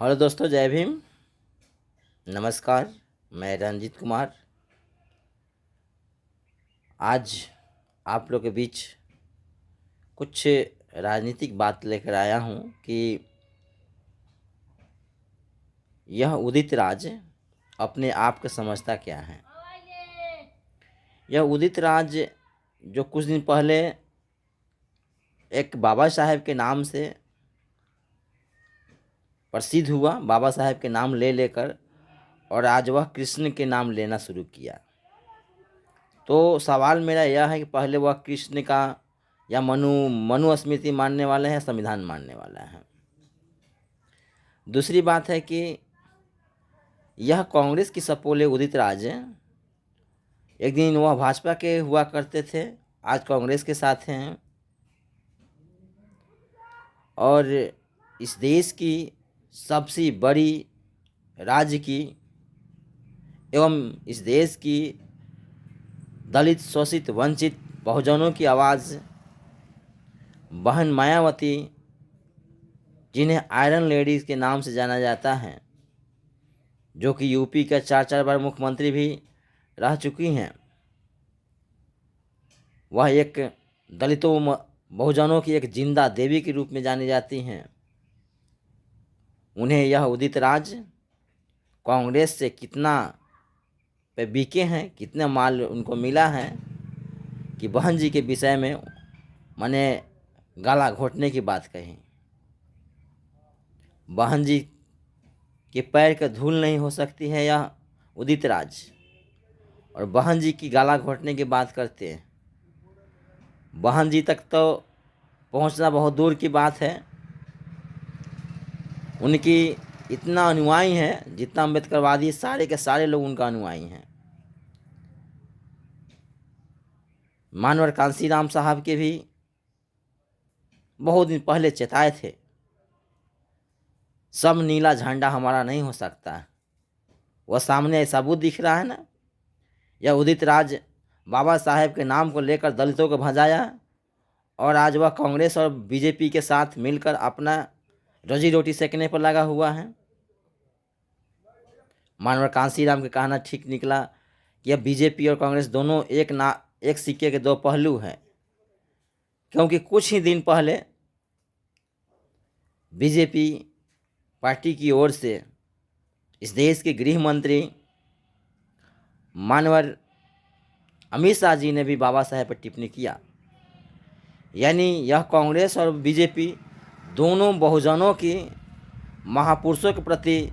Hello दोस्तों, जय भीम। नमस्कार। मैं रंजीत कुमार आज आप लोग के बीच कुछ राजनीतिक बात लेकर आया हूं कि यह उदित राज अपने आप को समझता क्या है। यह उदित राज जो कुछ दिन पहले एक बाबा साहेब के नाम से प्रसिद्ध हुआ, बाबा साहेब के नाम ले लेकर, और आज वह कृष्ण के नाम लेना शुरू किया। तो सवाल मेरा यह है कि पहले वह कृष्ण का या मनुस्मृति मानने वाला है या संविधान मानने वाला है। दूसरी बात है कि यह कांग्रेस की सपोले उदित राज एक दिन वह भाजपा के हुआ करते थे, आज कांग्रेस के साथ हैं और इस देश की सबसे बड़ी राज्य की एवं इस देश की दलित, शोषित, वंचित बहुजनों की आवाज़ बहन मायावती, जिन्हें आयरन लेडीज़ के नाम से जाना जाता है, जो कि यूपी का 4 बार मुख्यमंत्री भी रह चुकी हैं, वह एक दलितों बहुजनों की एक जिंदा देवी के रूप में जानी जाती हैं। उन्हें यह उदित राज कांग्रेस से कितना पे बिके हैं, कितना माल उनको मिला है कि बहन जी के विषय में मैंने गला घोटने की बात कही। बहन जी के पैर का धूल नहीं हो सकती है यह उदित राज, और बहन जी की गला घोटने की बात करते हैं। बहन जी तक तो पहुंचना बहुत दूर की बात है। उनकी इतना अनुयायी है जितना अम्बेडकरवादी सारे के सारे लोग उनका अनुयायी हैं। मानवर कांसीराम साहब के भी बहुत दिन पहले चेताए थे, सब नीला झंडा हमारा नहीं हो सकता। वह सामने सबूत दिख रहा है ना। यह उदित राज बाबा साहेब के नाम को लेकर दलितों को भजाया और आज वह कांग्रेस और बीजेपी के साथ मिलकर अपना रोजी रोटी सेकने पर लगा हुआ है। मानवर कांसीराम का कहना ठीक निकला कि यह बीजेपी और कांग्रेस दोनों एक सिक्के के दो पहलू हैं, क्योंकि कुछ ही दिन पहले बीजेपी पार्टी की ओर से इस देश के गृह मंत्री मानवर अमित शाह जी ने भी बाबा साहेब पर टिप्पणी किया। यानी यह कांग्रेस और बीजेपी दोनों बहुजनों की महापुरुषों के प्रति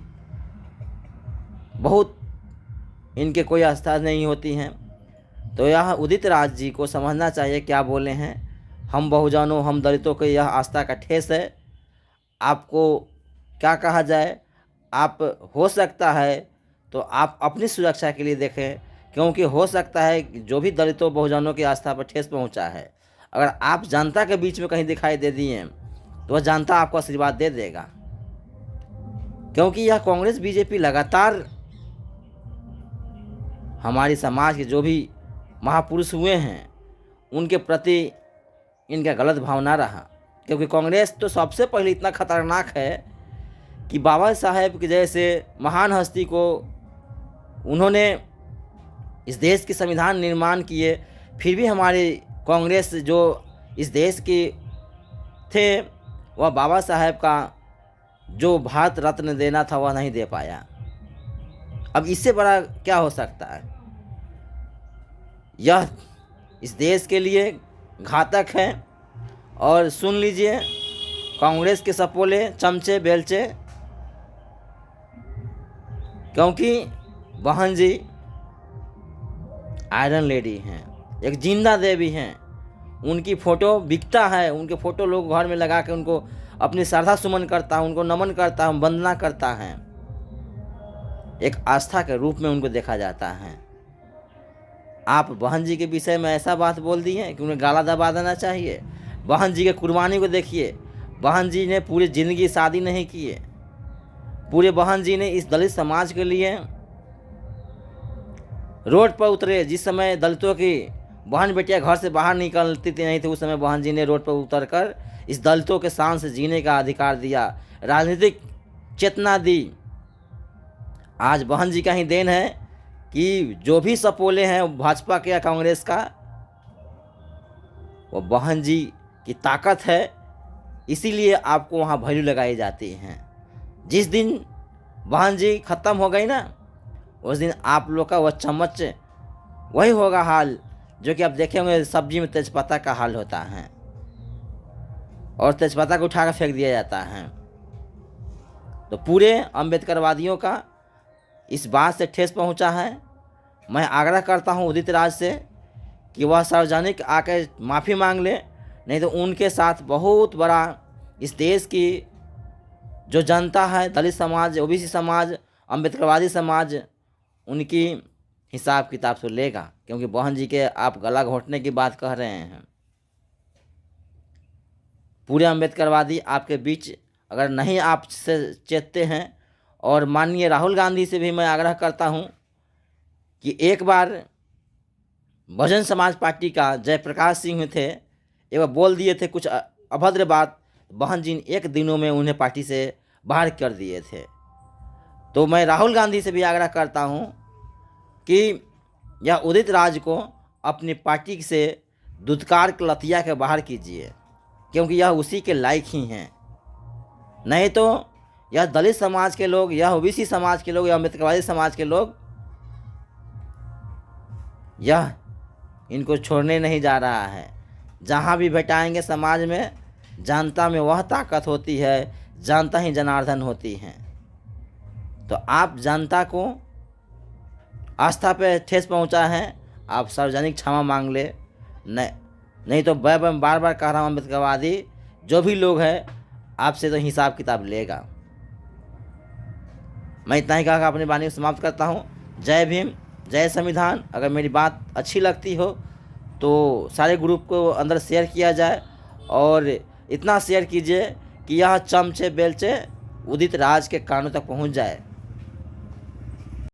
बहुत इनके कोई आस्था नहीं होती हैं। तो यह उदित राज जी को समझना चाहिए क्या बोले हैं। हम बहुजनों, हम दलितों को यह आस्था का ठेस है। आपको क्या कहा जाए, आप हो सकता है तो आप अपनी सुरक्षा के लिए देखें, क्योंकि हो सकता है जो भी दलितों बहुजनों की आस्था पर ठेस पहुंचा है, अगर आप जनता के बीच में कहीं दिखाई दे दिए तो वह जनता आपको आशीर्वाद दे देगा। क्योंकि यह कांग्रेस बीजेपी लगातार हमारी समाज के जो भी महापुरुष हुए हैं उनके प्रति इनका गलत भावना रहा। क्योंकि कांग्रेस तो सबसे पहले इतना खतरनाक है कि बाबा साहेब के जैसे महान हस्ती को उन्होंने इस देश के संविधान निर्माण किए, फिर भी हमारे कांग्रेस जो इस देश के थे वह बाबा साहेब का जो भारत रत्न देना था वह नहीं दे पाया। अब इससे बड़ा क्या हो सकता है। यह इस देश के लिए घातक है। और सुन लीजिए, कांग्रेस के सपोले, चमचे, बेलचे, क्योंकि बहन जी आयरन लेडी हैं, एक जिंदा देवी हैं। उनकी फ़ोटो बिकता है, उनके फ़ोटो लोग घर में लगा के उनको अपनी श्रद्धा सुमन करता है, उनको नमन करता है, वंदना करता है। एक आस्था के रूप में उनको देखा जाता है। आप बहन जी के विषय में ऐसा बात बोल दी है कि उन्हें गाला दबा देना चाहिए। बहन जी के कुर्बानी को देखिए। बहन जी ने पूरी ज़िंदगी शादी नहीं की है। पूरे बहन जी ने इस दलित समाज के लिए रोड पर उतरे। जिस समय दलितों की बहन बेटियां घर से बाहर निकलती नहीं थी, उस समय बहन जी ने रोड पर उतरकर इस दलितों के शान से जीने का अधिकार दिया। राजनीतिक चेतना दी। आज बहन जी का ही देन है कि जो भी सपोले हैं भाजपा के या कांग्रेस का, वो बहन जी की ताकत है, इसीलिए आपको वहाँ वैल्यू लगाई जाती हैं। जिस दिन बहन जी ख़त्म हो गई ना, उस दिन आप लोग का वह चम्मच वही होगा हाल जो कि आप देखे होंगे सब्जी में तेजपत्ता का हाल होता है, और तेजपत्ता को उठा कर फेंक दिया जाता है। तो पूरे अम्बेडकरवादियों का इस बात से ठेस पहुंचा है। मैं आग्रह करता हूं उदित राज से कि वह सार्वजनिक आकर माफ़ी मांग ले, नहीं तो उनके साथ बहुत बड़ा इस देश की जो जनता है, दलित समाज, ओबीसी समाज, अम्बेडकरवादी समाज, उनकी हिसाब किताब से लेगा। क्योंकि बहन जी के आप गला घोंटने की बात कह रहे हैं। पूरे अम्बेडकरवादी आपके बीच अगर नहीं आपसे चेतते हैं, और माननीय राहुल गांधी से भी मैं आग्रह करता हूं कि एक बार बहुजन समाज पार्टी का जयप्रकाश सिंह थे, एक बार बोल दिए थे कुछ अभद्र बात, बहन जी एक दिनों में उन्हें पार्टी से बाहर कर दिए थे। तो मैं राहुल गांधी से भी आग्रह करता हूं कि यह उदित राज को अपनी पार्टी से दुत्कार लतिया के बाहर कीजिए, क्योंकि यह उसी के लायक ही हैं। नहीं तो यह दलित समाज के लोग, यह ओबीसी समाज के लोग, या अम्बेडकरवादी समाज के लोग यह इनको छोड़ने नहीं जा रहा है। जहाँ भी भेटाएंगे समाज में, जनता में वह ताकत होती है, जनता ही जनार्दन होती है। तो आप जनता को आस्था पे ठेस पहुंचा है, आप सार्वजनिक क्षमा मांग ले। नहीं तो मैं बार बार कह रहा हूँ, अम्बेडकरवादी जो भी लोग हैं आपसे तो हिसाब किताब लेगा। मैं इतना ही कहकर अपनी वाणी को समाप्त करता हूँ। जय भीम, जय संविधान। अगर मेरी बात अच्छी लगती हो तो सारे ग्रुप को अंदर शेयर किया जाए, और इतना शेयर कीजिए कि यह चमचे बेलचे उदित राज के कानों तक पहुँच जाए।